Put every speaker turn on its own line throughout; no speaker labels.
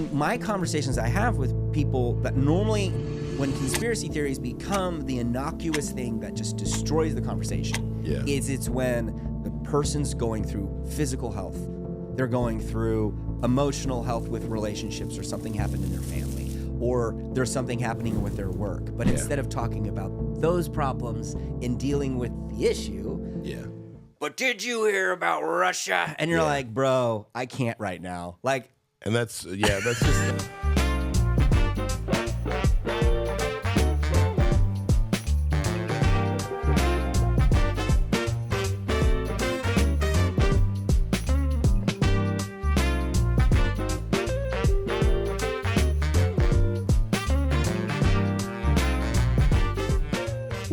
in my conversations I have with people that normally when conspiracy theories become the innocuous thing that just destroys the conversation, it's when the person's going through physical health, they're going through emotional health with relationships, or something happened in their family, or there's something happening with their work. But instead of talking about those problems and dealing with the issue, but did you hear about Russia? And you're like, bro, I can't right now. Like,
and that's just.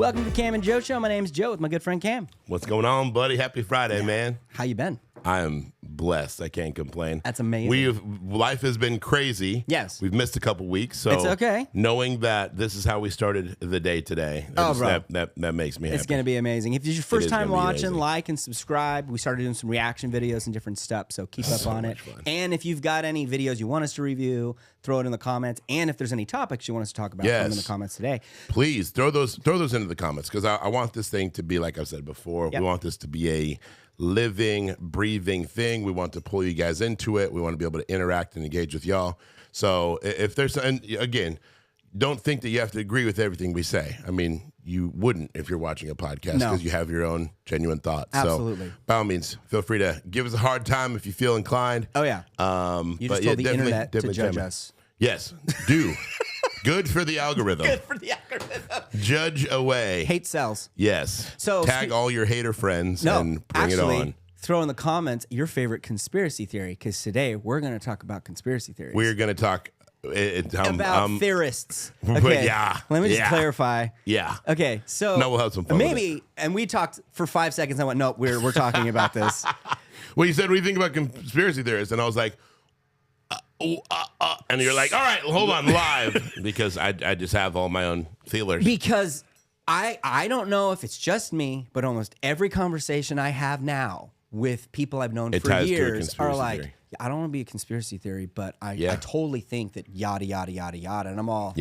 welcome to the Cam and Joe Show. My name's Joe with my good friend Cam.
What's going on, buddy? Happy Friday, man.
How you been?
I am blessed. I can't complain.
That's amazing.
Life has been crazy.
Yes.
We've missed a couple weeks, so
it's okay.
Knowing that this is how we started the day today, that makes me happy.
It's going to be amazing. If it's your first time watching, like and subscribe. We started doing some reaction videos and different stuff, so keep up on it.
Fun.
And if you've got any videos you want us to review, throw it in the comments. And if there's any topics you want us to talk about, throw them in the comments today.
Please throw those into the comments, because I want this thing to be, like I've said before, we want this to be a living, breathing thing. We want to pull you guys into it. We want to be able to interact and engage with y'all. So if there's, and again, don't think that you have to agree with everything we say. I mean, you wouldn't if you're watching a podcast, because you have your own genuine thoughts.
Absolutely.
So by all means, feel free to give us a hard time if you feel inclined.
Oh, yeah. You just told the internet to judge us.
Yes, do. Good for the algorithm.
Good for the algorithm.
Judge away.
Hate sells.
Yes.
So
tag all your hater friends and bring it on.
Throw in the comments your favorite conspiracy theory, because today we're going to talk about conspiracy theories.
We're going to talk
about theorists. Okay. Let me just clarify.
Yeah.
Okay. So
no, we'll have some fun.
Maybe, and we talked for 5 seconds. I went, nope, we're talking about this.
Well, you said, what do you think about conspiracy theorists? And I was like, and you're like, all right, hold on, live, because I just have all my own feelers.
Because I don't know if it's just me, but almost every conversation I have now with people I've known for years are like, I don't want to be a conspiracy theory, but I totally think that yada, yada, yada, yada. And I'm all,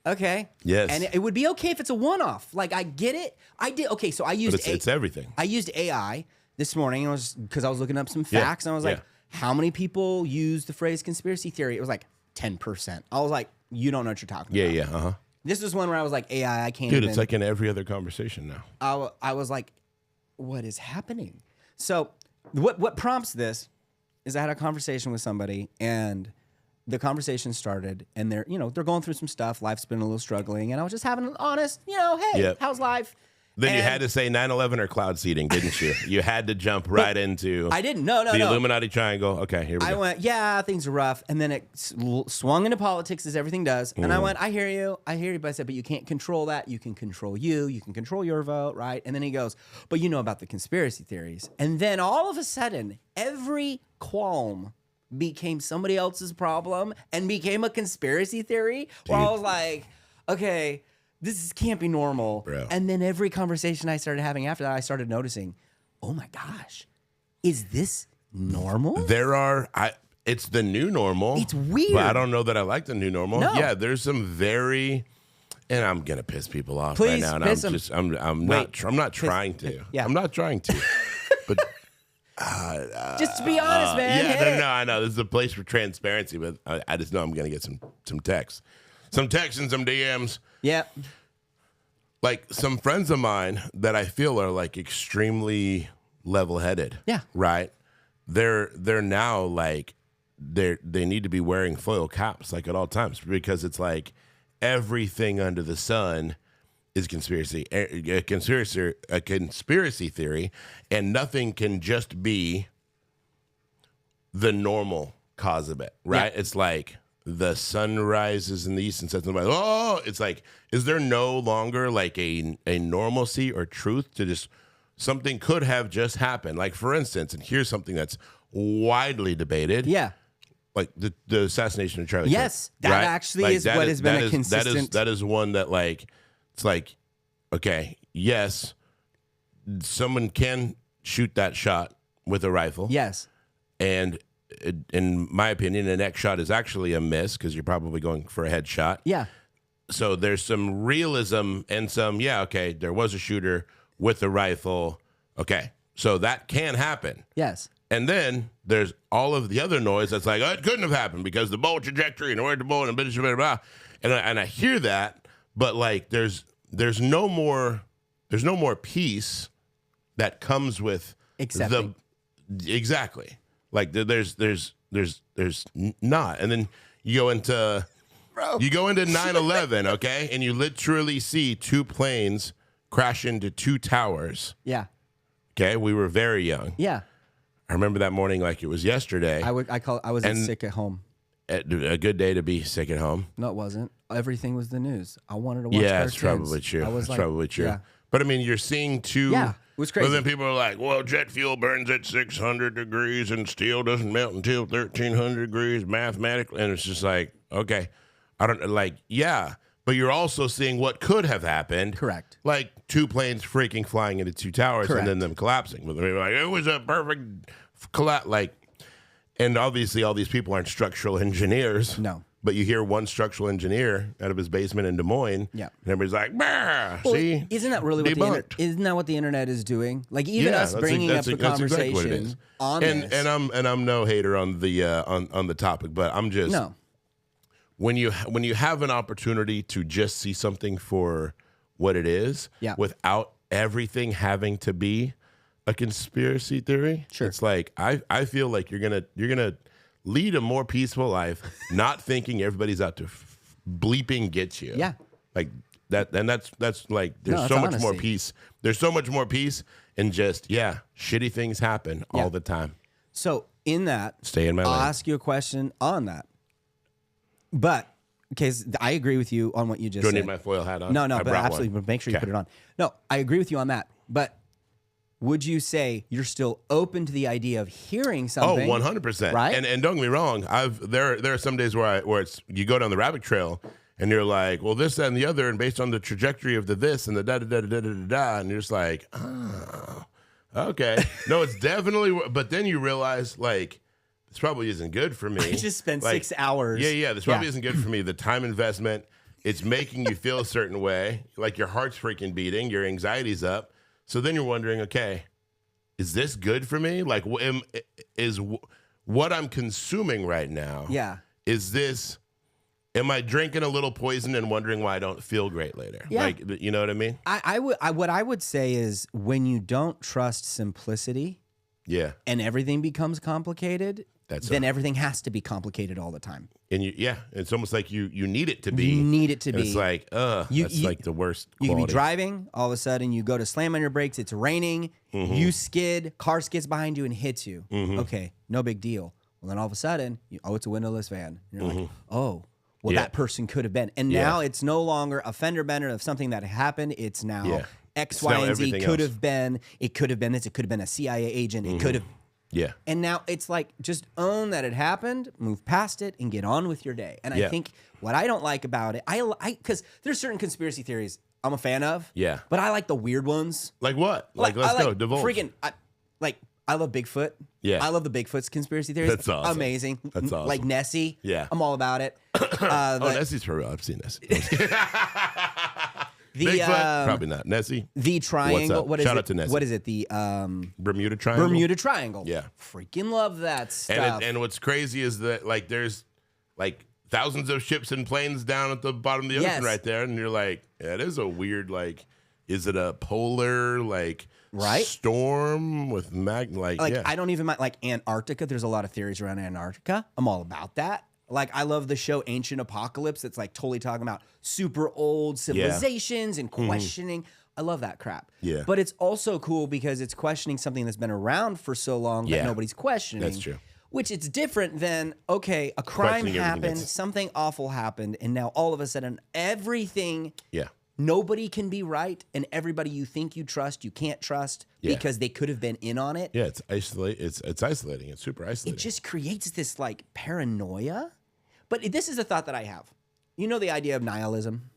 okay.
Yes.
And it would be okay if it's a one-off. Like, I get it. I did. Okay, so I used
it's everything.
I used AI this morning because I was looking up some facts, and I was like, how many people use the phrase conspiracy theory? It was like 10%. I was like, you don't know what you're talking about.
Yeah.
This was one where I was like, AI, I can't
Dude, it's like in every other conversation now.
I was like, what is happening? So what prompts this is I had a conversation with somebody, and the conversation started, and they're going through some stuff. Life's been a little struggling, and I was just having an honest, hey, how's life?
Then you had to say 9/11 or cloud seeding, didn't you? You had to jump right into.
I didn't. No.
The Illuminati Triangle. Okay, here we go.
I went, things are rough, and then it swung into politics, as everything does. And I went, I hear you, but I said, but you can't control that. You can control you can control your vote, right? And then he goes, but you know about the conspiracy theories. And then all of a sudden, every qualm became somebody else's problem and became a conspiracy theory. Where I was like, okay, this can't be normal.
Bro.
And then every conversation I started having after that, I started noticing, oh my gosh, is this normal?
It's the new normal.
It's weird.
But I don't know that I like the new normal.
No.
Yeah, there's some very, and I'm gonna piss people off
Please,
right now. And I'm not trying to.
Yeah.
I'm not trying to. But
just to be honest, man.
No, I know this is a place for transparency, but I just know I'm gonna get some texts, and some DMs.
Yeah.
Like some friends of mine that I feel are like extremely level-headed.
Yeah.
Right. They're now like they need to be wearing foil caps like at all times, because it's like everything under the sun is a conspiracy theory, and nothing can just be the normal cause of it. Right.
Yeah.
It's like the sun rises in the east and sets in the west. Oh, it's like, is there no longer like a normalcy or truth to just something could have just happened? Like, for instance, and here's something that's widely debated.
Yeah.
Like the assassination of Charlie.
Yes,
Kirk,
that
right?
actually
like
is what has been a consistent.
That is one that like, it's like, okay, yes, someone can shoot that shot with a rifle.
Yes.
And in my opinion, a neck shot is actually a miss because you're probably going for a headshot.
Yeah.
So there's some realism and some, okay, there was a shooter with a rifle. Okay, so that can happen.
Yes.
And then there's all of the other noise that's like, oh, it couldn't have happened because the bullet trajectory and where the bullet and blah, blah, blah. And I hear that, but like there's no more peace that comes with
accepting.
Exactly. Like there's not. And then you go into 9/11, okay, and you literally see two planes crash into two towers.
Yeah.
Okay, we were very young.
Yeah.
I remember that morning like it was yesterday.
I was sick at home.
A good day to be sick at home.
No, it wasn't. Everything was the news. I wanted to watch
Yeah,
cartoons.
it's probably true. It's probably true.
Yeah.
But I mean, you're seeing two.
Yeah, it was crazy.
But then people are like, well, jet fuel burns at 600 degrees and steel doesn't melt until 1300 degrees mathematically. And it's just like, okay, I don't like, yeah. But you're also seeing what could have happened.
Correct.
Like two planes freaking flying into two towers and then them collapsing. But they're like, it was a perfect collapse. Like, and obviously all these people aren't structural engineers.
No.
But you hear one structural engineer out of his basement in Des Moines.
Yeah.
And everybody's like, bah,
Well,
see?
Isn't that really isn't that what the internet is doing? Like even us
that's
bringing up the
that's
conversation
exactly what it is.
on this.
And I'm no hater on the on the topic, but I'm just when you have an opportunity to just see something for what it is, without everything having to be a conspiracy theory.
Sure.
It's like I feel like you're gonna lead a more peaceful life, not thinking everybody's out to bleeping get you.
Yeah.
Like that, and that's like there's so much more peace. There's so much more peace in just shitty things happen all the time.
So in that,
stay in my lane.
I'll ask you a question on that. But because I agree with you on what you just said.
Do I need my foil hat on?
No, but absolutely. But make sure you put it on. No, I agree with you on that. But would you say you're still open to the idea of hearing something?
Oh, 100%.
Right?
And don't get me wrong. There are some days where it's you go down the rabbit trail and you're like, well, this, that, and the other, and based on the trajectory of the this and the da da da da da da da, and you're just like, oh, okay. No, it's definitely. But then you realize like this probably isn't good for me.
I just spent 6 hours.
Yeah. This probably isn't good for me. The time investment. It's making you feel a certain way, like your heart's freaking beating, your anxiety's up. So then you're wondering, okay, is this good for me? Like, is what I'm consuming right now?
Yeah.
Am I drinking a little poison and wondering why I don't feel great later?
Yeah.
Like, you know what I mean?
What I would say is when you don't trust simplicity, and everything becomes complicated, then everything has to be complicated all the time.
And it's almost like you need it to be.
You need it to be.
It's like, that's like the worst
You
quality.
can be driving, all of a sudden you go to slam on your brakes, it's raining, you skid, car skids behind you and hits you. Okay, no big deal. Well, then all of a sudden, it's a windowless van. And you're like, oh, well, that person could have been. And now it's no longer a fender bender of something that happened. It's now X, Y, and Z could have been. It could have been this. It could have been a CIA agent. It could have.
Yeah.
And now it's like, just own that it happened, move past it, and get on with your day. And I think what I don't like about it, because there's certain conspiracy theories I'm a fan of.
Yeah.
But I like the weird ones.
Like what? Like let's go. Divulge.
I love Bigfoot.
Yeah.
I love the Bigfoot's conspiracy theories.
That's awesome.
Amazing.
That's awesome.
Like Nessie.
Yeah.
I'm all about it.
Nessie's for real. I've seen Nessie. Bigfoot? Probably not. Nessie?
The triangle. What is
Shout
it?
out to Nessie.
What is it? The
Bermuda Triangle?
Bermuda Triangle.
Yeah.
Freaking love that stuff.
And what's crazy is that like there's like thousands of ships and planes down at the bottom of the ocean right there. And you're like, it is a weird, like, is it a polar, like, storm with
I don't even mind, like, Antarctica. There's a lot of theories around Antarctica. I'm all about that. Like, I love the show Ancient Apocalypse. It's like totally talking about super old civilizations and questioning. I love that crap.
Yeah.
But it's also cool because it's questioning something that's been around for so long that nobody's questioning.
That's true.
Which it's different than, okay, a crime happened, something awful happened, and now all of a sudden everything, nobody can be right, and everybody you think you trust, you can't trust because they could have been in on it.
Yeah, it's isolating. It's isolating. It's super isolating.
It just creates this like paranoia. But this is a thought that I have. You know the idea of nihilism?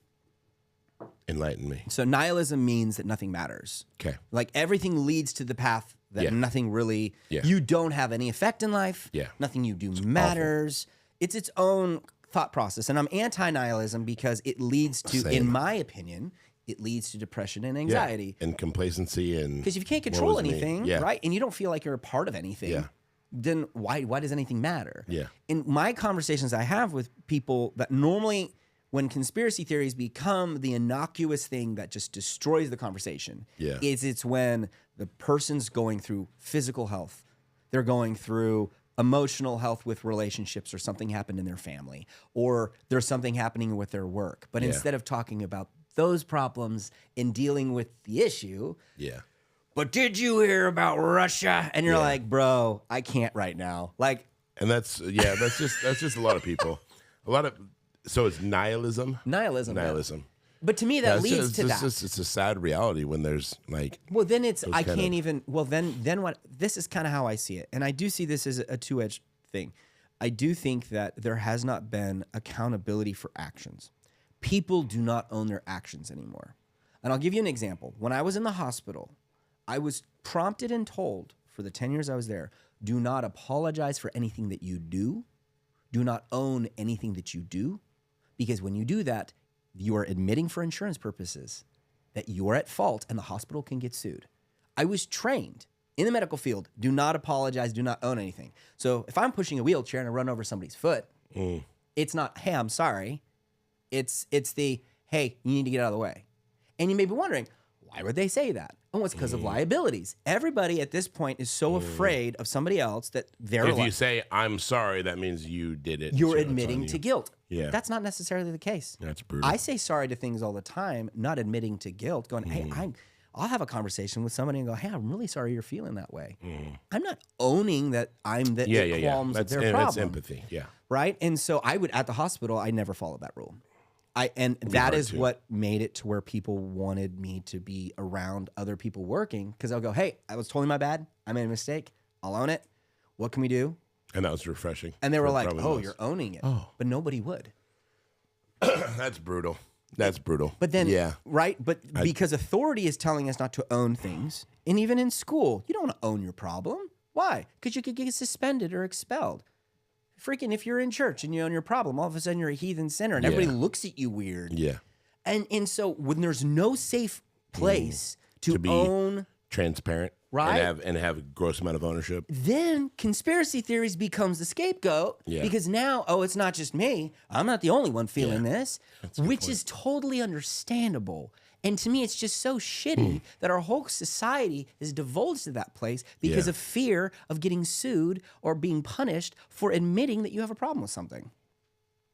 Enlighten me.
So nihilism means that nothing matters.
Okay.
Like everything leads to the path that nothing really, you don't have any effect in life. Nothing you do matters. Awful. It's its own thought process. And I'm anti-nihilism because it leads to, in my opinion, it leads to depression and anxiety.
And complacency. And
because if you can't control anything, right, and you don't feel like you're a part of anything, then why does anything matter? In my conversations I have with people that normally, when conspiracy theories become the innocuous thing that just destroys the conversation, it's when the person's going through physical health, they're going through emotional health with relationships, or something happened in their family, or there's something happening with their work. But instead of talking about those problems and dealing with the issue, but did you hear about Russia? And you're like, bro, I can't right now. Like,
and that's just a lot of people. So it's nihilism.
Nihilism. But to me, that leads to that.
It's a sad reality when there's like.
Well, then it's I can't even. Well, then what? This is kind of how I see it, and I do see this as a two-edged thing. I do think that there has not been accountability for actions. People do not own their actions anymore, and I'll give you an example. When I was in the hospital, I was prompted and told for the 10 years I was there, do not apologize for anything that you do. Do not own anything that you do, because when you do that, you are admitting for insurance purposes that you are at fault and the hospital can get sued. I was trained in the medical field, do not apologize, do not own anything. So if I'm pushing a wheelchair and I run over somebody's foot, it's not, hey, I'm sorry. It's the, hey, you need to get out of the way. And you may be wondering, why would they say that? Oh, it's because of liabilities. Everybody at this point is so afraid of somebody else that they're
If you say, I'm sorry, that means you did it.
You're admitting to guilt.
Yeah.
That's not necessarily the case.
That's brutal.
I say sorry to things all the time, not admitting to guilt, going, hey, I'll have a conversation with somebody and go, hey, I'm really sorry you're feeling that way. I'm not owning that I'm the qualms of their problem.
That's empathy,
Right? And so I would, at the hospital, I never followed that rule. That is what made it to where people wanted me to be around other people working, because I'll go, hey, I was totally my bad. I made a mistake. I'll own it. What can we do?
And that was refreshing.
And they were like, oh, you're owning it. Oh. But nobody would.
That's brutal. That's brutal.
But then, right? But because authority is telling us not to own things, and even in school, you don't want to own your problem. Why? Because you could get suspended or expelled. Freaking, if you're in church and you own your problem, all of a sudden you're a heathen sinner and everybody looks at you weird.
Yeah.
And so when there's no safe place to be own,
transparent,
right,
and have a gross amount of ownership,
then conspiracy theories becomes the scapegoat because now, it's not just me. I'm not the only one feeling this, which is totally understandable. And to me, it's just so shitty that our whole society is divulged to that place because of fear of getting sued or being punished for admitting that you have a problem with something.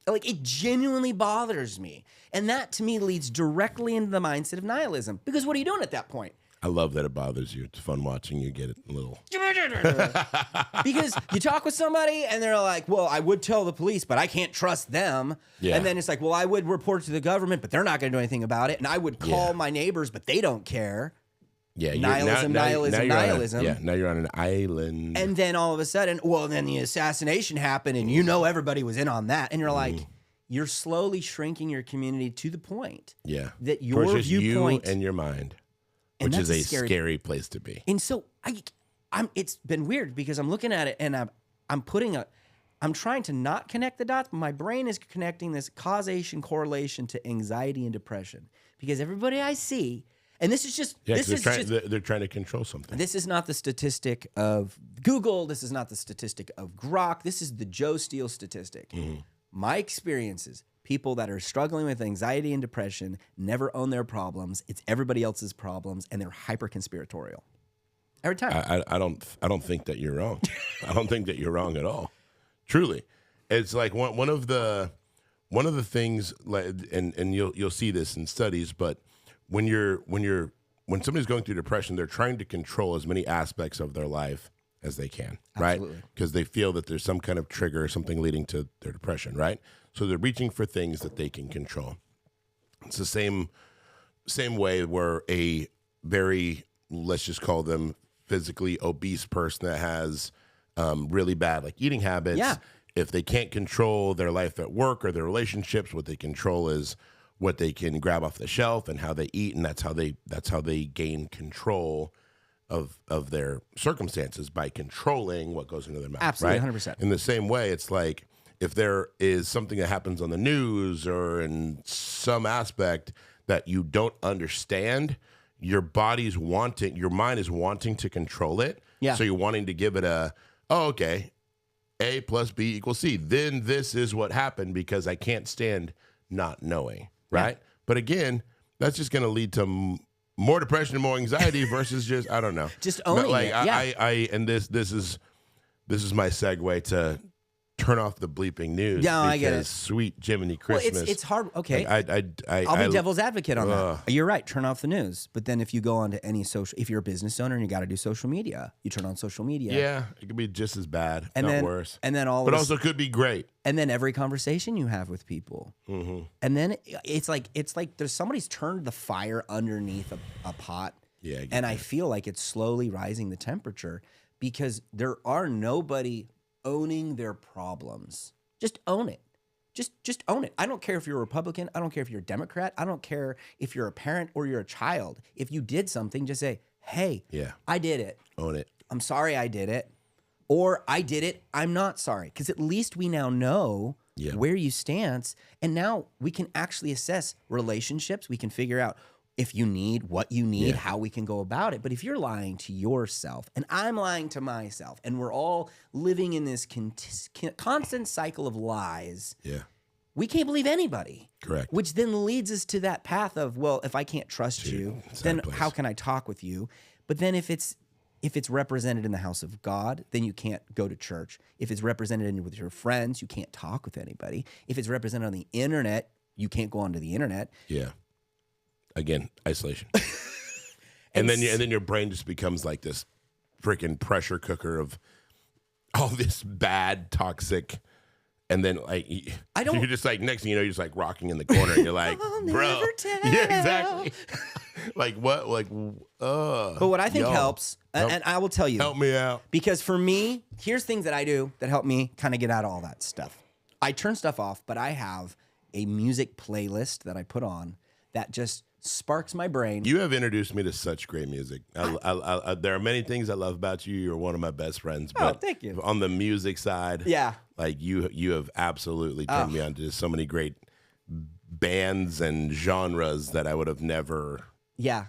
Like, it genuinely bothers me. And that, to me, leads directly into the mindset of nihilism. Because what are you doing at that point?
I love that it bothers you. It's fun watching you get it a little.
Because you talk with somebody and they're like, well, I would tell the police, but I can't trust them. Yeah. And then it's like, well, I would report to the government, but they're not going to do anything about it. And I would call my neighbors, but they don't care.
Yeah,
nihilism.
Yeah, now you're on an island.
And then all of a sudden, then the assassination happened and everybody was in on that. And you're like, you're slowly shrinking your community to the point that your viewpoint.
You and your mind. Which is a scary place to be.
And so it's been weird because I'm looking at it and I'm trying to not connect the dots, but my brain is connecting this causation correlation to anxiety and depression. Because everybody I see, and this is just
they're trying to control something.
This is not the statistic of Google. This is not the statistic of Grok. This is the Joe Steele statistic. My experiences. People that are struggling with anxiety and depression never own their problems. It's everybody else's problems, and they're hyper conspiratorial. Every time.
I don't think that you're wrong. I don't think that you're wrong at all. Truly, it's like one of the things, and you'll see this in studies. But when somebody's going through depression, they're trying to control as many aspects of their life as they can, right? Because they feel that there's some kind of trigger or something leading to their depression, right? So they're reaching for things that they can control. It's the same way where a very, let's just call them physically obese person that has really bad like eating habits. Yeah. If they can't control their life at work or their relationships, what they control is what they can grab off the shelf and how they eat, and that's how they gain control of their circumstances by controlling what goes into their mouth.
Absolutely,
right?
100%.
In the same way, it's like if there is something that happens on the news or in some aspect that you don't understand, your mind is wanting to control it.
Yeah.
So you're wanting to give it okay, A plus B equals C. Then this is what happened because I can't stand not knowing, right? Yeah. But again, that's just going to lead to more depression and more anxiety versus just, I don't know.
Just owning it. Yeah.
And this is my segue to turn off the bleeping news.
Yeah, I get it.
Sweet Jiminy Christmas.
Well, it's hard. Okay.
I'll
be devil's advocate on that. You're right. Turn off the news. But then if you go onto any if you're a business owner and you got to do social media, you turn on social media.
Yeah, it could be just as bad,
and
not
then,
worse.
And then
also could be great.
And then every conversation you have with people. And then it's like there's somebody's turned the fire underneath a pot.
Yeah.
I feel like it's slowly rising the temperature because there are nobody owning their problems. Just own it. Just own it. I don't care if you're a Republican. I don't care if you're a Democrat. I don't care if you're a parent or you're a child. If you did something, just say, hey, I did it.
Own it.
I'm sorry I did it. Or I did it. I'm not sorry. Because at least we now know where you stand. And now we can actually assess relationships. We can figure out if you need, what you need, how we can go about it. But if you're lying to yourself and I'm lying to myself and we're all living in this constant cycle of lies, we can't believe anybody.
Correct.
Which then leads us to that path of, well, if I can't trust you, then how can I talk with you? But then if it's represented in the house of God, then you can't go to church. If it's represented with your friends, you can't talk with anybody. If it's represented on the internet, you can't go onto the internet.
Yeah. Again, isolation. and then your brain just becomes like this freaking pressure cooker of all this bad, toxic, and then like you're just like next thing you know, you're just like rocking in the corner, and you're like, bro, yeah, exactly. Like what? Like,
but what I think helps, and I will tell you,
help me out,
because for me, here's things that I do that help me kind of get out of all that stuff. I turn stuff off, but I have a music playlist that I put on that just sparks my brain.
You have introduced me to such great music. I, there are many things I love about you. You're one of my best friends. But
thank you.
On the music side, like you have absolutely turned me on to so many great bands and genres that I would have never.
Yeah,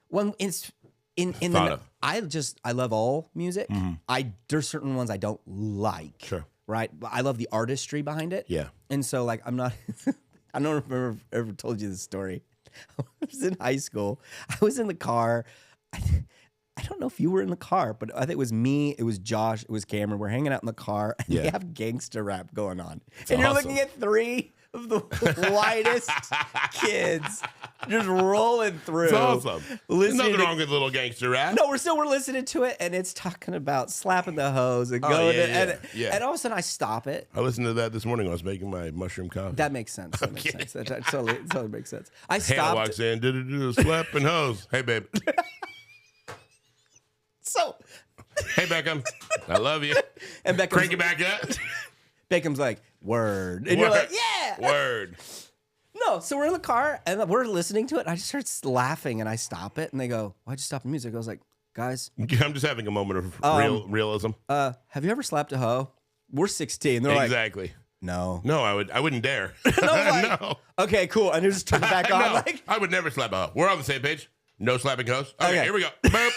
well, it's I love all music. There's certain ones I don't like.
Sure.
Right, but I love the artistry behind it.
Yeah,
and so like I'm not. I don't remember if I ever told you this story. I was in high school. I was in the car. I don't know if you were in the car, but I think it was me, it was Josh, it was Cameron. We're hanging out in the car, and they have gangster rap going on. And you're looking at three of the whitest kids just rolling through.
It's awesome. There's nothing wrong with little gangster rap.
No, we're listening to it, and it's talking about slapping the hose and going. And all of a sudden, I stop it.
I listened to that this morning when I was making my mushroom coffee.
That makes sense. That makes sense. That totally makes sense. I stopped.
Hannah walks in, do slapping hose. Hey, babe.
So,
hey, Beckham, I love you.
And Beckham
crank it back up.
Beckham's like, word. And you're like, yeah.
Word.
No, so we're in the car, and we're listening to it, and I just start laughing, and I stop it, and they go, why'd you stop the music? I was like, guys.
I'm just having a moment of realism.
Have you ever slapped a hoe? We're 16. They're
exactly.
Like, no.
No, I wouldn't dare.
Like, no. Okay, cool. And you just turn it back on.
No,
like,
I would never slap a hoe. We're on the same page. No slapping hoes. Okay, here we go. Boop.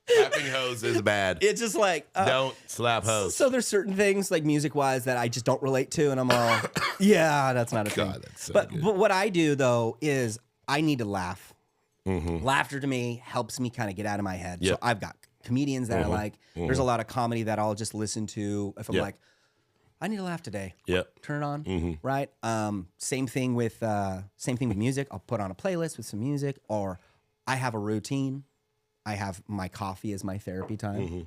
Slapping hoes is bad.
It's just like
don't slap hoes.
So there's certain things like music wise that I just don't relate to, and I'm all yeah, that's not a thing.
That's so
but
good.
But what I do though is I need to laugh.
Mm-hmm.
Laughter to me helps me kind of get out of my head.
Yep.
So I've got comedians that I like.
Mm-hmm.
There's a lot of comedy that I'll just listen to if I'm
Yep.
like, I need to laugh today.
Yep.
Turn it on.
Mm-hmm.
Right. Same thing with music. I'll put on a playlist with some music, or I have a routine. I have my coffee as my therapy time.
Mm-hmm.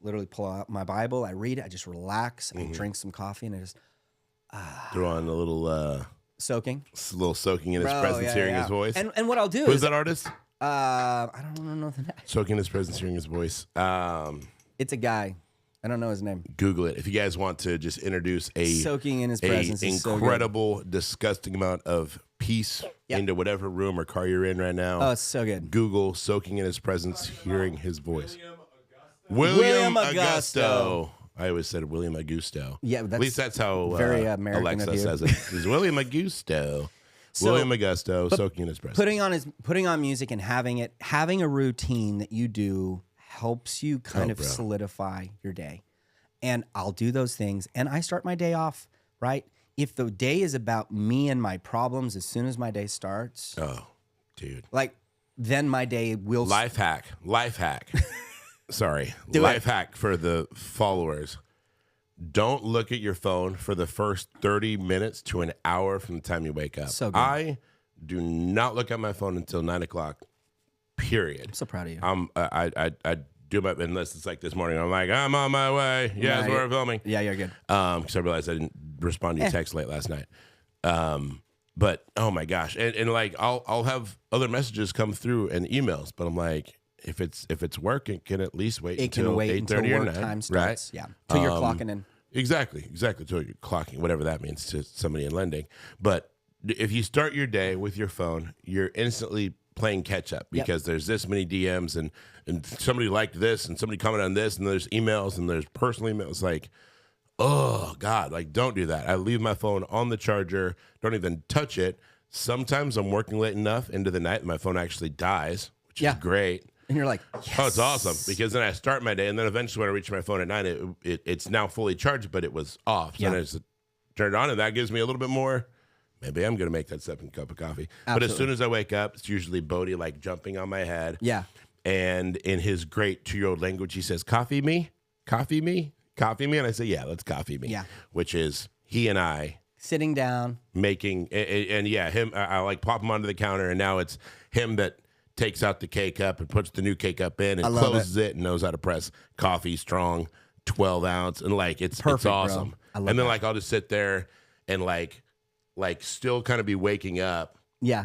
Literally pull out my Bible. I read it. I just relax. I drink some coffee, and I just
throw on a little
soaking.
A little soaking in his presence, hearing his voice.
And what I'll do
Who's
is
that artist?
I don't know the name.
Soaking in his presence, hearing his voice.
It's a guy. I don't know his name.
Google it if you guys want to just introduce
soaking in his presence.
Incredible, disgusting amount of peace into whatever room or car you're in right now.
Oh, it's so good.
Google soaking in his presence, hearing his voice.
William Augusto.
I always said William Augusto.
Yeah,
at least that's how
very American
Alexa
of you.
says it. It's William Augusto. William Augusto, soaking in his presence.
Putting on music and having a routine that you do helps you kind of solidify your day. And I'll do those things, and I start my day off right. If the day is about me and my problems, as soon as my day starts,
oh, dude,
like then my day will.
Life hack. Sorry, life hack for the followers. Don't look at your phone for the first 30 minutes to an hour from the time you wake up.
So good.
I do not look at my phone until 9 o'clock, period.
I'm so proud of you.
I do my, unless it's like this morning, I'm like, I'm on my way. Yes, we're filming.
Yeah, you're good.
Because I realized I didn't respond to your text late last night. But, oh my gosh. And like, I'll have other messages come through and emails, but I'm like, if it's work, it can at least wait until 8:30 or 9,
time starts.
right?
Yeah, till you're clocking in.
Exactly. Till you're clocking, whatever that means to somebody in lending. But if you start your day with your phone, you're instantly playing catch up because there's this many DMs and somebody liked this and somebody commented on this and there's emails and there's personal emails. Like, oh God, like don't do that. I leave my phone on the charger, don't even touch it. Sometimes I'm working late enough into the night and my phone actually dies, which is great.
And you're like, yes.
Oh, it's awesome. Because then I start my day, and then eventually when I reach my phone at 9, it's now fully charged, but it was off. So then I just turn it on, and that gives me a little bit more. Maybe I'm going to make that second cup of coffee. Absolutely. But as soon as I wake up, it's usually Bodie like jumping on my head.
Yeah.
And in his great 2-year-old language, he says, coffee me? Coffee me? Coffee me? And I say, yeah, let's coffee me.
Yeah.
Which is he and I.
Sitting down.
Making, and him, I like pop him onto the counter, and now it's him that takes out the K-Cup and puts the new K-Cup in and closes it and knows how to press coffee strong, 12 ounce. And like, it's awesome. And then like, I'll just sit there and like still kind of be waking up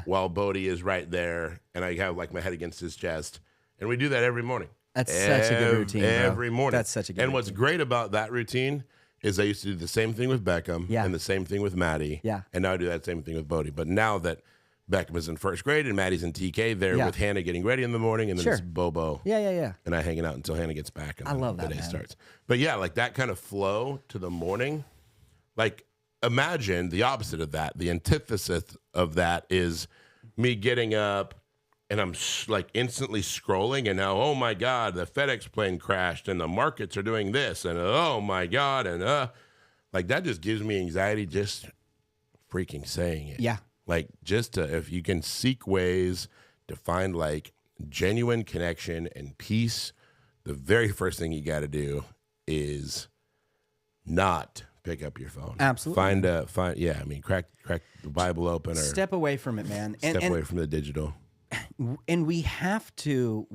while Bodie is right there. And I have like my head against his chest. And we do that every morning.
That's such a good routine,
Every morning.
That's such a good
routine. And what's great about that routine is I used to do the same thing with Beckham and the same thing with Maddie.
Yeah.
And now I do that same thing with Bodie. But now that Beckham is in first grade and Maddie's in TK, there with Hannah getting ready in the morning, and then it's Bobo.
Yeah.
And I hanging out until Hannah gets back. And
I love that,
the day
man.
starts. But yeah, like that kind of flow to the morning. Like imagine the opposite of that. The antithesis of that is me getting up and I'm like instantly scrolling, and now, oh my God, the FedEx plane crashed and the markets are doing this, and oh my God, and like that just gives me anxiety just freaking saying it.
Yeah.
Like just if you can seek ways to find like genuine connection and peace, the very first thing you got to do is not pick up your phone.
Absolutely.
Crack the Bible open or
step away from it, man.
Step away from the digital.
And we have to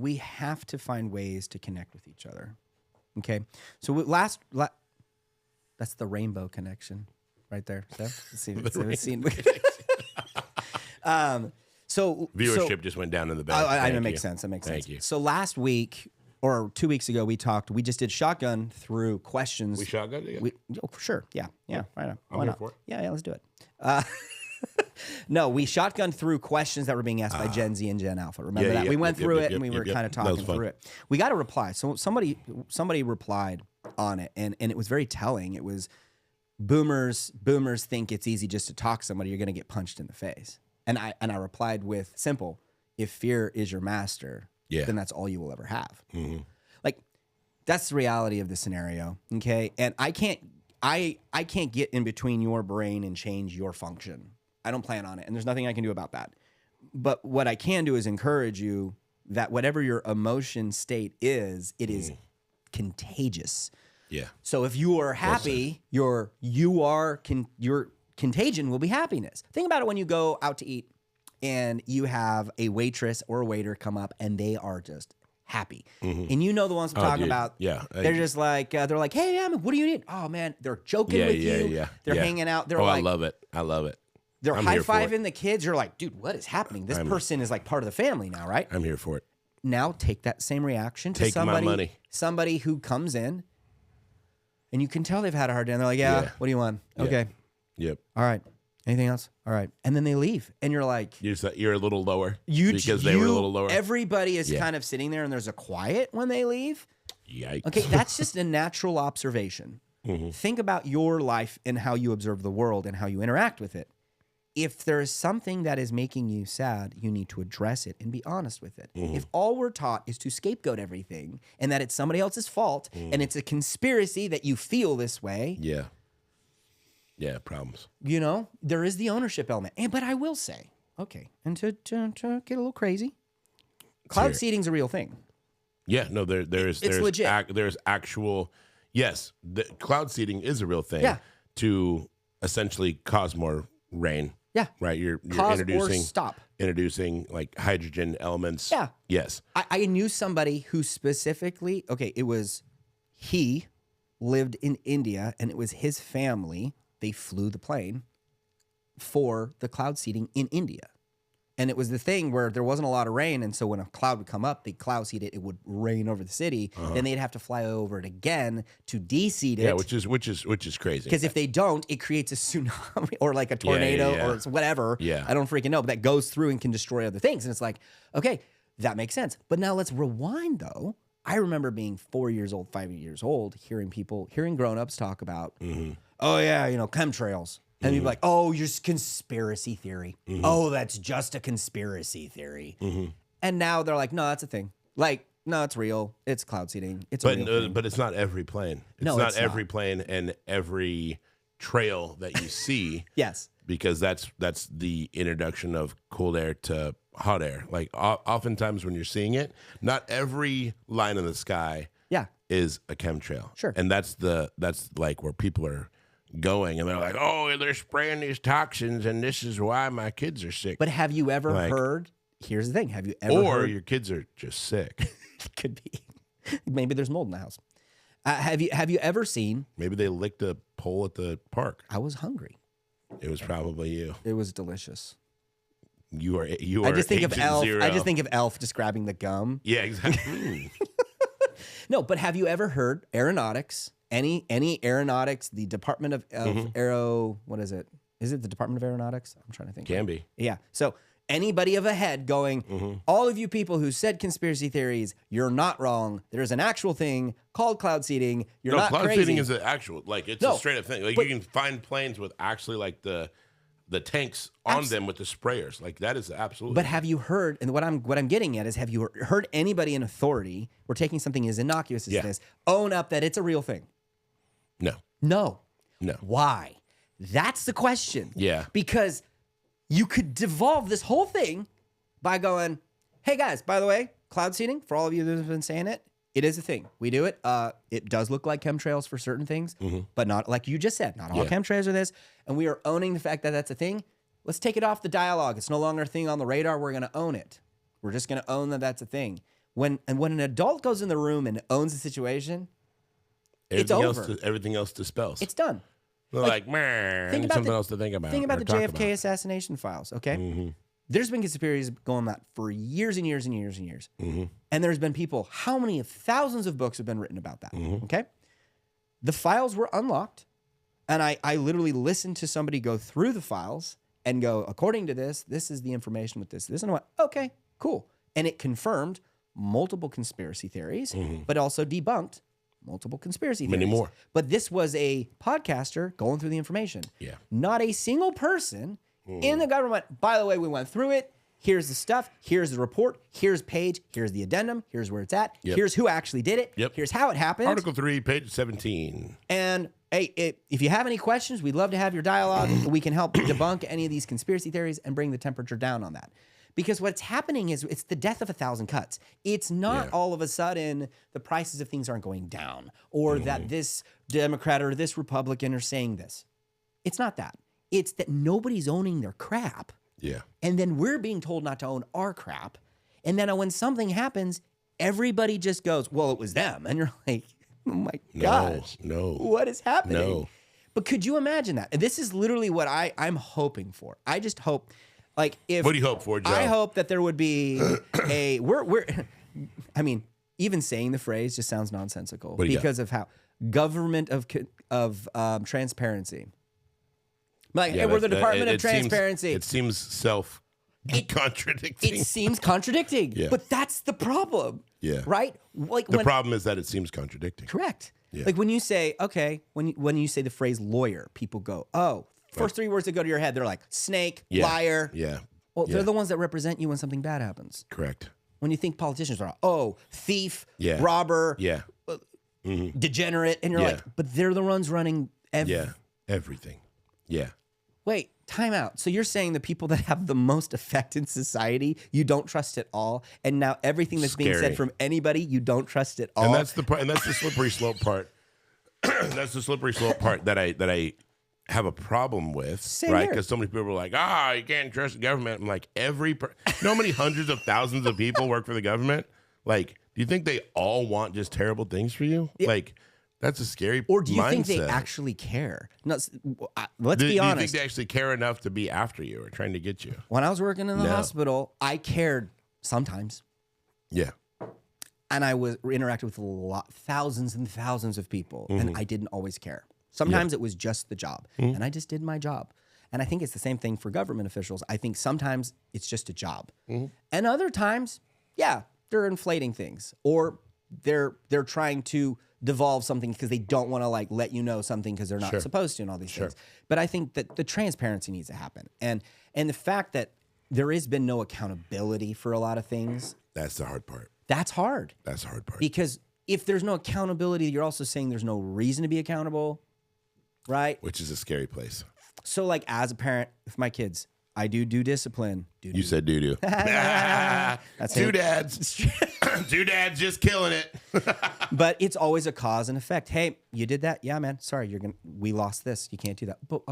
find ways to connect with each other. Okay. So that's the rainbow connection right there. So
viewership just went down in the back.
That makes sense.
Thank you.
So last week or 2 weeks ago, we just did shotgun through questions.
We shotgun together?
Sure. Yeah. Right on.
I'm here for it.
Yeah, let's do it. No, we shotgunned through questions that were being asked by Gen Z and Gen Alpha. Remember that? We went through it and we were kind of talking through it. We got a reply. So somebody replied on it, and it was very telling. It was boomers think it's easy just to talk to somebody, you're going to get punched in the face. And I replied with simple, if fear is your master, then that's all you will ever have. Mm-hmm. Like that's the reality of the scenario. Okay. And I can't get in between your brain and change your function. I don't plan on it. And there's nothing I can do about that. But what I can do is encourage you that whatever your emotion state is, it is contagious.
Yeah.
So if you are happy, your contagion will be happiness. Think about it when you go out to eat and you have a waitress or a waiter come up and they are just happy. Mm-hmm. And you know the ones I'm talking about.
Yeah.
They're just like, they're like, hey, man, what do you need? Oh, man, they're joking with you. Yeah. They're hanging out. They're like,
I love it.
They're high-fiving the kids. You're like, dude, what is happening? This person is like part of the family now, right?
I'm here for it.
Now take that same reaction to somebody who comes in and you can tell they've had a hard day. And they're like, what do you want? Okay.
Yep.
All right. Anything else? All right. And then they leave. And you're like...
You're a little lower because they were a little lower.
Everybody is kind of sitting there and there's a quiet when they leave.
Yikes.
Okay, that's just a natural observation. Think about your life and how you observe the world and how you interact with it. If there is something that is making you sad, you need to address it and be honest with it. If all we're taught is to scapegoat everything and that it's somebody else's fault and it's a conspiracy that you feel this way.
Yeah. Yeah, problems.
You know, there is the ownership element. But I will say, okay, and to get a little crazy, cloud seeding's a real thing.
Yeah, no, there's
legit.
There's actual, yes, the cloud seeding is a real thing to essentially cause more rain.
Yeah.
Right. You're
cause
introducing
or stop.
Introducing like hydrogen elements.
Yeah.
Yes.
I knew somebody who specifically, he lived in India and it was his family. They flew the plane for the cloud seeding in India. And it was the thing where there wasn't a lot of rain. And so when a cloud would come up, they cloud seed it, it would rain over the city. Then they'd have to fly over it again to de-seed it.
Yeah, which is crazy.
Because if they don't, it creates a tsunami or like a tornado or whatever.
Yeah.
I don't freaking know. But that goes through and can destroy other things. And it's like, okay, that makes sense. But now let's rewind though. I remember being 4 years old, 5 years old, hearing grown-ups talk about, oh yeah, chemtrails. And you'd be like, oh, you're just conspiracy theory. Oh, that's just a conspiracy theory. And now they're like, no, that's a thing. Like, no, it's real. It's cloud seeding. It's a real thing.
But it's not every plane. It's not every plane and every trail that you see.
Yes.
Because that's the introduction of cold air to hot air. Like oftentimes when you're seeing it, not every line in the sky is a chemtrail.
Sure.
And that's like where people are going and they're like, oh, they're spraying these toxins and this is why my kids are sick.
But have you ever heard, here's the thing, have you ever heard?
Or your kids are just sick.
Could be. Maybe there's mold in the house. Have you ever seen?
Maybe they licked a pole at the park.
I was hungry.
It was probably you.
It was delicious.
You are
I just think of Elf.
Zero.
I just think of Elf just grabbing the gum.
Yeah, exactly.
No, but have you ever heard aeronautics? Any aeronautics? The Department of what is it? Is it the Department of Aeronautics? I'm trying to think.
Can be.
Yeah. So anybody of a head going, all of you people who said conspiracy theories, you're not wrong. There's an actual thing called cloud seeding. You're not crazy.
Cloud seeding is an actual, like it's a straight up thing. Like you can find planes with actually like the tanks on them with the sprayers. Like that is absolutely.
But have you heard, and what I'm getting at is, have you heard anybody in authority or taking something as innocuous as this own up that it's a real thing? No. Why? That's the question.
Yeah.
Because you could devolve this whole thing by going, hey guys, by the way, cloud seeding, for all of you that have been saying it, it is a thing. We do it. It does look like chemtrails for certain things, but not like you just said. Not all chemtrails are this. And we are owning the fact that that's a thing. Let's take it off the dialogue. It's no longer a thing on the radar. We're going to own it. We're just going to own that that's a thing. When an adult goes in the room and owns the situation, it's over.
Everything else dispels.
It's done.
They're like, man, I need something else to think about.
Think about the JFK assassination files, okay? There's been conspiracies going on that for years and years and years and years. And there's been people, how many thousands of books have been written about that, okay? The files were unlocked, and I literally listened to somebody go through the files and go, according to this is the information with this, and I went, okay, cool. And it confirmed multiple conspiracy theories, but also debunked multiple conspiracy theories.
Many more.
But this was a podcaster going through the information. Yeah. Not a single person in the government. By the way, we went through it. Here's the stuff. Here's the report. Here's page. Here's the addendum. Here's where it's at. Here's who actually did it. Here's how it happened.
Article 3, page 17.
And hey, if you have any questions, we'd love to have your dialogue. We can help debunk any of these conspiracy theories and bring the temperature down on that. Because what's happening is it's the death of a thousand cuts. It's not all of a sudden the prices of things aren't going down or that this Democrat or this Republican are saying this. It's not that. It's that nobody's owning their crap.
Yeah.
And then we're being told not to own our crap. And then when something happens, everybody just goes, well, it was them. And you're like, oh my gosh.
No.
What is happening?
No.
But could you imagine that? And this is literally what I'm hoping for. I just hope... Like if
what do you hope for, Joe?
I hope that there would be I mean, even saying the phrase just sounds nonsensical because of how government of transparency. Like, hey, we're the Department of Transparency.
It seems self-contradicting.
It seems contradicting, but that's the problem.
Yeah.
Right? Like
the problem is that it seems contradicting.
Correct.
Yeah.
Like when you say, okay, when you say the phrase lawyer, people go, oh, first three words that go to your head, they're like snake, liar.
Yeah.
Well, they're the ones that represent you when something bad happens.
Correct.
When you think politicians are, oh, thief, robber, degenerate, and you're like, but they're the ones running
everything. Yeah.
Wait, time out. So you're saying the people that have the most effect in society, you don't trust at all, and now everything that's being said from anybody, you don't trust at all.
And that's the part. And that's the slippery slope part. That's the slippery slope part that I have a problem with, right? Because so many people are like, you can't trust the government. I'm like, you know how many hundreds of thousands of people work for the government? Like, do you think they all want just terrible things for you? Yeah. Like, that's a scary
Or do you
mindset.
think they actually care? No, let's be honest.
Do you think they actually care enough to be after you or trying to get you?
When I was working in the hospital, I cared sometimes.
Yeah.
And I was interacting with thousands and thousands of people, and I didn't always care. Sometimes it was just the job, and I just did my job. And I think it's the same thing for government officials. I think sometimes it's just a job, and other times, they're inflating things, or they're trying to devolve something because they don't want to like let you know something because they're not supposed to, and all these things. But I think that the transparency needs to happen, and the fact that there has been no accountability for a lot of things.
That's the hard part.
That's hard.
That's the hard part.
Because if there's no accountability, you're also saying there's no reason to be accountable, right?
Which is a scary place.
So, like, as a parent, with my kids, I do discipline.
You said doo-doo. That's two dads. Two dads just killing it.
But it's always a cause and effect. Hey, you did that? Yeah, man. Sorry, we lost this. You can't do that. But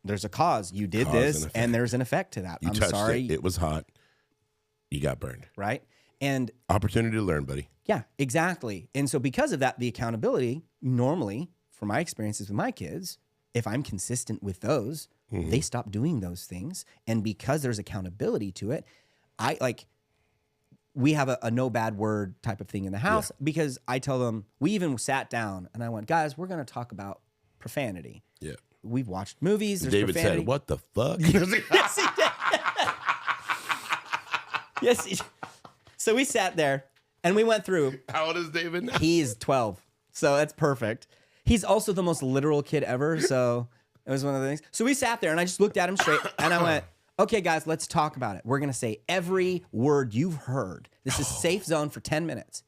there's a cause. You did this, and there's an effect to that.
I'm sorry. It was hot. You got burned.
Right? And
opportunity to learn, buddy.
Yeah, exactly. And so because of that, the accountability, normally, from my experiences with my kids, if I'm consistent with those, they stop doing those things. And because there's accountability to it, we have a no bad word type of thing in the house because I tell them, we even sat down and I went, guys, we're going to talk about profanity. Yeah. We've watched movies. There's
David
profanity.
Said, what the fuck?
Yes, he did. Yes. So we sat there and we went through.
How old is David now?
He's 12. So that's perfect. He's also the most literal kid ever. So it was one of the things. So we sat there and I just looked at him straight and I went, okay, guys, let's talk about it. We're going to say every word you've heard. This is safe zone for 10 minutes.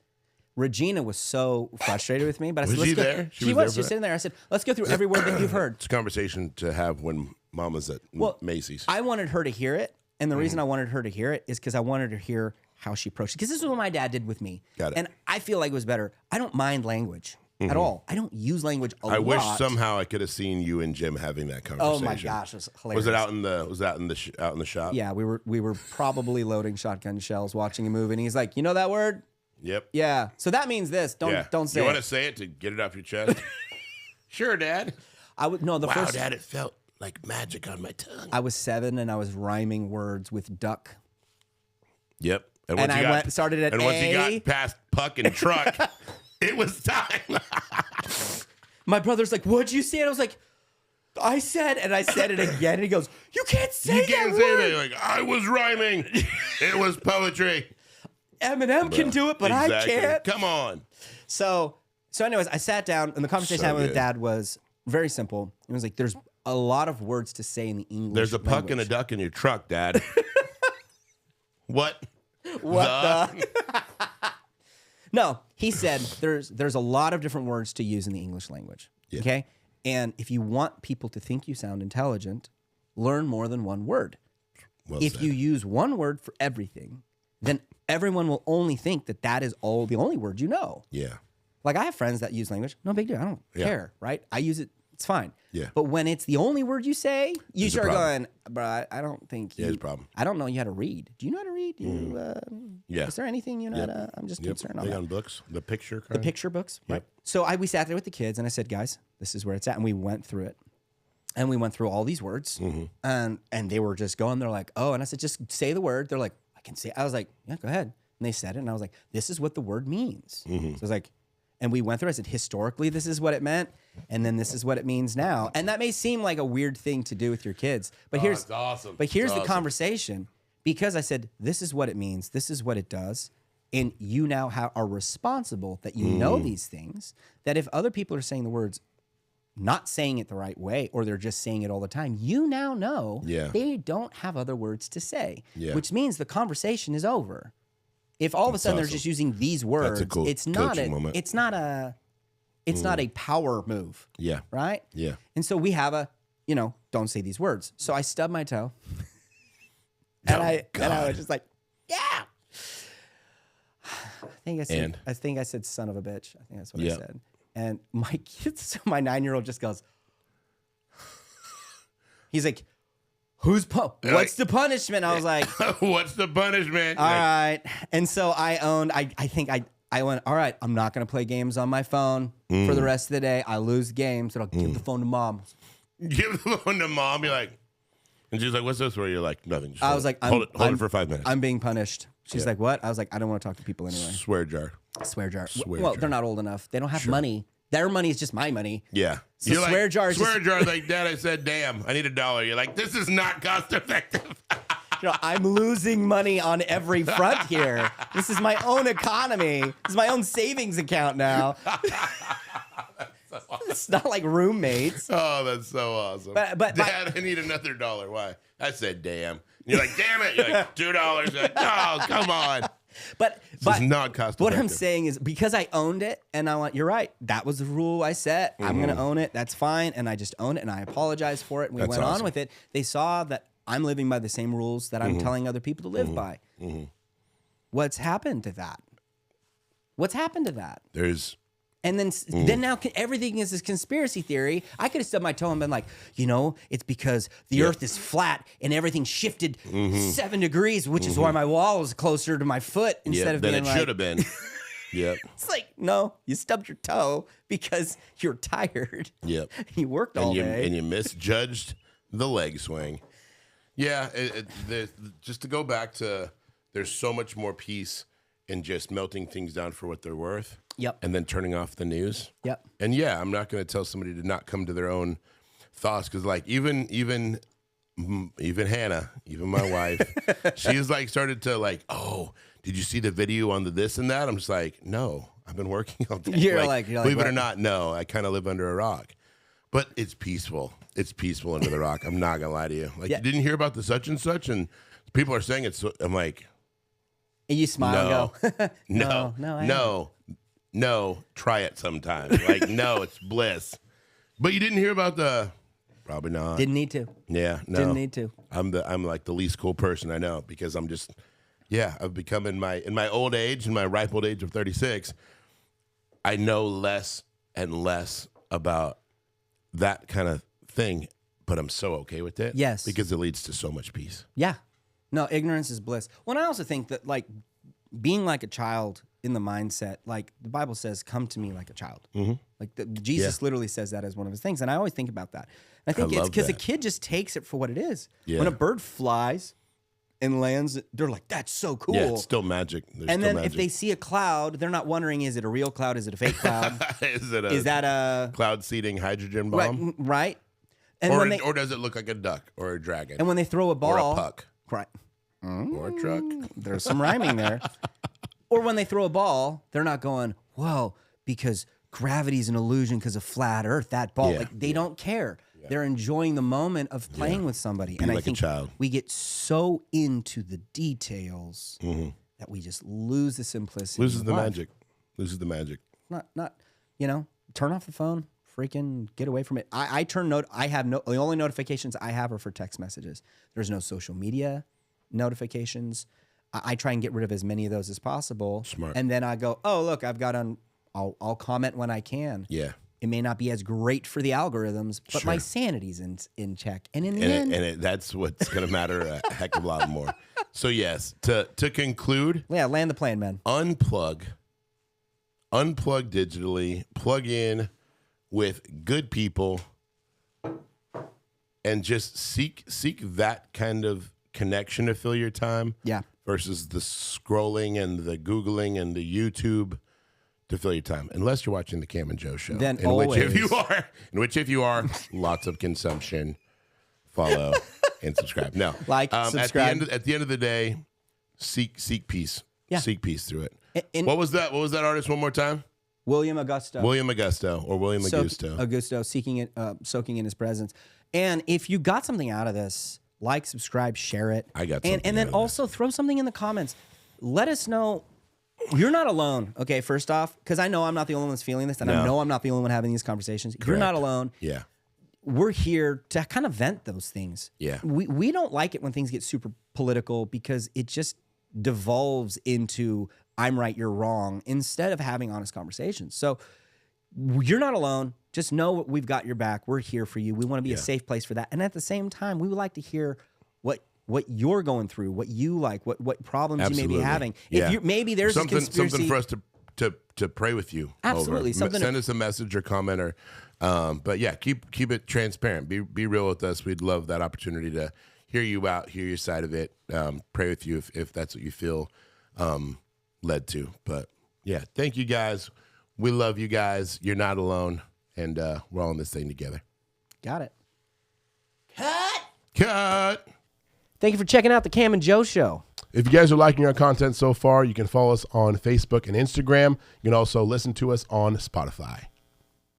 Regina was so frustrated with me, but I said,
was she there?
She was. She was sitting there. I said, let's go through every word that you've heard.
It's a conversation to have when Mama's at Macy's.
I wanted her to hear it. And the reason I wanted her to hear it is because I wanted her to hear how she approached it. Because this is what my dad did with me.
Got it.
And I feel like it was better. I don't mind language at all. I don't use language a lot.
I wish somehow I could have seen you and Jim having that conversation.
Oh my gosh, it was hilarious.
Was it out in the shop?
Yeah, we were probably loading shotgun shells, watching a movie, and he's like, "You know that word?"
Yep.
Yeah. So that means this. Don't say it.
You want to say it to get it off your chest? Sure, Dad.
First.
Dad, it felt like magic on my tongue.
I was 7 and I was rhyming words with duck.
Yep.
And started at A.
And once you got past puck and truck, it was time.
My brother's like, what'd you say? And I was like, I said it again. And he goes, you can't say that word.
Like, I was rhyming. It was poetry.
Eminem can do it, but
exactly.
I can't.
Come on.
So anyways, I sat down and the conversation I had with Dad was very simple. It was like, there's a lot of words to say in the English
There's a puck and a duck in your truck, Dad. What?
What the? No, he said there's a lot of different words to use in the English language. Yeah. Okay? And if you want people to think you sound intelligent, learn more than one word. If you use one word for everything, then everyone will only think that is the only word you know.
Yeah.
Like I have friends that use language. No big deal. I don't care, right? I use it. It's fine.
Yeah.
But when it's the only word you say, you start going, bro, I don't think
you... Yeah, it's a problem.
I don't know you how to read. Do you know how to read?
Yeah.
Is there anything you know how to... I'm just concerned on that.
on books? The picture kind?
The picture books, right? So we sat there with the kids and I said, guys, this is where it's at. And we went through it. And we went through all these words. And they were just going, they're like, oh. And I said, just say the word. They're like, I can say it. I was like, yeah, go ahead. And they said it. And I was like, this is what the word means. So I was like... And we went through, I said, historically, this is what it meant. and then this is what it means now. And that may seem like a weird thing to do with your kids, but here's
awesome.
But here's the conversation, because I said this is what it means, this is what it does, and you now are responsible that you know these things. That if other people are saying the words, not saying it the right way, or they're just saying it all the time, you now know they don't have other words to say, which means the conversation is over. If all of a sudden they're just using these words, it's not a power move.
Yeah.
Right?
Yeah.
And so we have don't say these words. So I stubbed my toe. And I was just like, yeah. I think I said son of a bitch. I think that's what I said. And my kids, my 9-year-old just goes, he's like, what's the punishment? I was like,
what's the punishment?
All right. And so I went, all right, I'm not going to play games on my phone for the rest of the day. I lose games, and I'll give the phone to mom.
Give the phone to mom. You're like, and she's like, what's this where you're like, nothing. Just
I was like,
hold it for 5 minutes.
I'm being punished. She's like, what? I was like, I don't want to talk to people anyway.
Swear jar.
They're not old enough. They don't have money. Their money is just my money.
Yeah.
So swear jar is
like, Dad, I said, damn, I need $1. You're like, this is not cost effective.
I'm losing money on every front here. This is my own economy. This is my own savings account now. It's not like roommates.
Oh, that's so awesome. But Dad, I need another $1. Why? I said, damn. You're like, damn it. You're like, $2. You're like, oh, come on.
But
it's not cost effective.
What I'm saying is, because I owned it, and you're right. That was the rule I set. I'm going to own it. That's fine. And I just own it, and I apologize for it. And we went on with it. They saw that I'm living by the same rules that I'm telling other people to live by. What's happened to that? And then now everything is this conspiracy theory. I could have stubbed my toe and been like, it's because the earth is flat and everything shifted 7 degrees, which is why my wall is closer to my foot instead of being like.
Then it should have been. Yep.
It's like, no, you stubbed your toe because you're tired.
Yep.
You worked all day.
And you misjudged the leg swing. Yeah. Just to go back to, there's so much more peace in just melting things down for what they're worth.
Yep.
And then turning off the news.
Yep.
And yeah, I'm not going to tell somebody to not come to their own thoughts, because like even Hannah, even my wife, she's like started to like, oh, did you see the video on the this and that? I'm just like, no, I've been working all day.
You're like,
believe it or not, no, I kind of live under a rock, but it's peaceful. It's peaceful under the rock. I'm not gonna lie to you. Like, you didn't hear about the such and such, and people are saying it's. I'm like,
and you smile and
go, no, try it sometime. Like, no, it's bliss. But you didn't hear about the. Probably not.
Didn't need to.
Yeah, no.
Didn't need to.
I'm like the least cool person I know, because I'm just, I've become in my old age, in my ripe old age of 36, I know less and less about that kind of thing, but I'm so okay with it.
Yes.
Because it leads to so much peace.
Yeah. No, ignorance is bliss. Well, and I also think that like being like a child in the mindset, like the Bible says, come to me like a child. Mm-hmm. Like Jesus literally says that as one of his things. And I always think about that. And I think it's because a kid just takes it for what it is. Yeah. When a bird flies and lands, they're like, that's so cool.
Yeah, it's still magic.
If they see a cloud, they're not wondering, is it a real cloud? Is it a fake cloud?
Is that a cloud seeding hydrogen bomb?
Right. And
or does it look like a duck or a dragon?
And when they throw a ball.
Or a puck.
Right.
Or a truck.
There's some rhyming there. Or when they throw a ball, they're not going, whoa, because gravity's an illusion because of flat Earth, that ball. Like, they don't care. Yeah. They're enjoying the moment of playing with somebody. And I think we get so into the details that we just lose the simplicity.
Loses the magic.
Not turn off the phone. Freaking get away from it. The only notifications I have are for text messages. There's no social media notifications. I try and get rid of as many of those as possible.
Smart.
And then I go, oh, look, I've got I'll comment when I can.
Yeah.
It may not be as great for the algorithms, but my sanity's in check. And in the end,
that's what's going to matter a heck of a lot more. So yes, to conclude.
Yeah, land the plane, man.
Unplug digitally, plug in with good people, and just seek that kind of connection to fill your time.
Yeah.
Versus the scrolling and the Googling and the YouTube to fill your time, unless you're watching the Cam and Joe show.
Then
in
always.
which if you are, lots of consumption. Follow and subscribe. No,
subscribe.
At the end of the day, seek peace.
Yeah.
Seek peace through it. What was that? What was that artist? One more time.
William Augusto.
William Augusto or William Augusto.
Augusto, soaking in his presence. And if you got something out of this, like, subscribe, share it.
I got something.
And then also throw something in the comments. Let us know. You're not alone, okay, first off, because I know I'm not the only one that's feeling this, and I know I'm not the only one having these conversations. Correct. You're not alone.
Yeah.
We're here to kind of vent those things.
Yeah.
We don't like it when things get super political because it just devolves into I'm right, you're wrong, instead of having honest conversations. So you're not alone. Just know we've got your back. We're here for you. We want to be a safe place for that. And at the same time, we would like to hear what you're going through, what you like, what problems you may be having.
Yeah.
If maybe there's
something for us to pray with you.
Absolutely.
Send us a message or comment or but yeah, keep it transparent. Be real with us. We'd love that opportunity to hear you out, hear your side of it, pray with you if that's what you feel led to. But yeah, thank you guys. We love you guys. You're not alone, and we're all in this thing together.
Got it.
Cut.
Thank you for checking out the Cam and Joe Show.
If you guys are liking our content so far, you can follow us on Facebook and Instagram. You can also listen to us on Spotify.